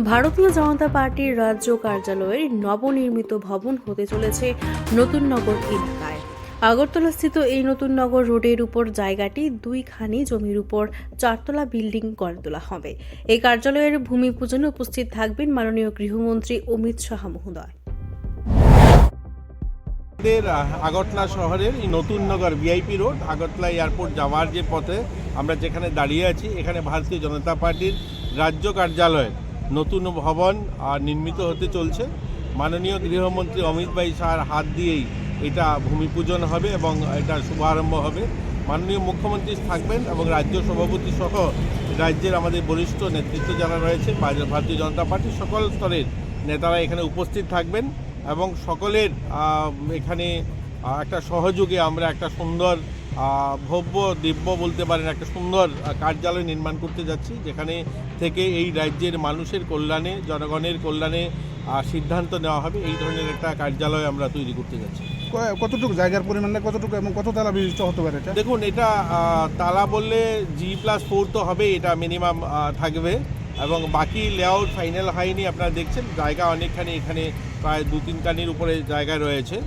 ভারতীয় জনতা পার্টির রাজ্য কার্যালয়ের নবনির্মিত ভবন হতে চলেছে নতুন নগর এলাকায়। আগরতলাস্থিত এই নতুন নগর রোডের উপর জায়গাটি দুইখানি জমির উপর চারতলা বিল্ডিং করে তোলা হবে। এই কার্যালয়ের ভূমি পূজনে উপস্থিত থাকবেন মাননীয় গৃহমন্ত্রী অমিত শাহ মহোদয়। আগরতলা শহরের এই নতুন নগর ভিআইপি রোড আগরতলা এয়ারপোর্ট যাওয়ার যে পথে আমরা যেখানে দাঁড়িয়ে আছি, এখানে ভারতীয় জনতা পার্টির রাজ্য কার্যালয়ের নতুন ভবন নির্মিত হতে চলছে। মাননীয় গৃহমন্ত্রী অমিত ভাই শাহর হাত দিয়েই এটা ভূমি পূজন হবে এবং এটা শুভারম্ভ হবে। মাননীয় মুখ্যমন্ত্রী থাকবেন এবং রাজ্য সভাপতি সহ রাজ্যের আমাদের বরিষ্ঠ নেতৃত্ব যারা রয়েছে ভারতীয় জনতা পার্টির সকল স্তরের নেতারা এখানে উপস্থিত থাকবেন এবং সকলের এখানে একটা সহযোগে আমরা একটা সুন্দর ভব্য দিব্য বলতে পারেন একটা সুন্দর কার্যালয় নির্মাণ করতে যাচ্ছি, যেখানে থেকে এই রাজ্যের মানুষের কল্যাণে জনগণের কল্যাণে সিদ্ধান্ত নেওয়া হবে। এই ধরনের একটা কার্যালয় আমরা তৈরি করতে যাচ্ছি। কতটুকু জায়গার পরিমাণটা কতটুকু এবং কত তালা বিশিষ্ট হতে পারে এটা? দেখুন, এটা তালা বললে G+4 তো হবে, এটা মিনিমাম থাকবে এবং বাকি লেআউট ফাইনাল হয়নি। আপনারা দেখছেন জায়গা অনেকখানি, এখানে প্রায় 2-3 কানির উপরে জায়গা রয়েছে।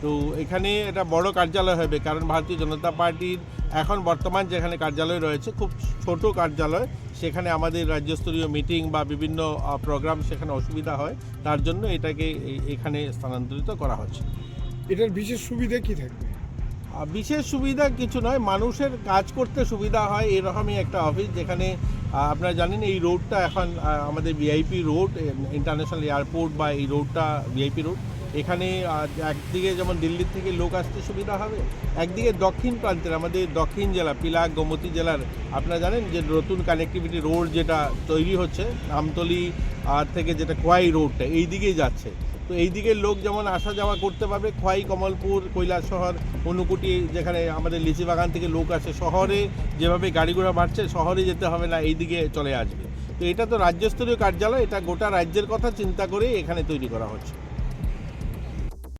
তো এখানে এটা বড় কার্যালয় হবে, কারণ ভারতীয় জনতা পার্টির এখন বর্তমান যেখানে কার্যালয় রয়েছে খুব ছোট কার্যালয়, সেখানে আমাদের রাজ্যস্তরীয় মিটিং বা বিভিন্ন প্রোগ্রাম সেখানে অসুবিধা হয়, তার জন্য এটাকে এখানে স্থানান্তরিত করা হচ্ছে। এটার বিশেষ সুবিধা কি থাকবে? বিশেষ সুবিধা কিছু নয়, মানুষের কাজ করতে সুবিধা হয় এরকমই একটা অফিস, যেখানে আপনারা জানেন এই রোডটা এখন আমাদের ভিআইপি রোড, ইন্টারন্যাশনাল এয়ারপোর্ট বা এই রোডটা ভিআইপি রোড। এখানে একদিকে যেমন দিল্লির থেকে লোক আসতে সুবিধা হবে, একদিকে দক্ষিণ প্রান্তের আমাদের দক্ষিণ জেলা পিলাক গোমতী জেলার আপনারা জানেন যে নতুন কানেক্টিভিটি রোড যেটা তৈরি হচ্ছে আমতলি থেকে, যেটা খোয়াই রোডটা এই দিকেই যাচ্ছে। তো এই দিকের লোক যেমন আসা যাওয়া করতে পারবে, খোয়াই কমলপুর কৈলাসহর ঊনকোটি যেখানে আমাদের লিচি বাগান থেকে লোক আসে, শহরে যেভাবে গাড়ি ঘোড়া বাড়ছে শহরে যেতে হবে না, এই দিকে চলে আসবে। তো এটা তো রাজ্যস্তরীয় কার্যালয়, এটা গোটা রাজ্যের কথা চিন্তা করে এখানে তৈরি করা হচ্ছে।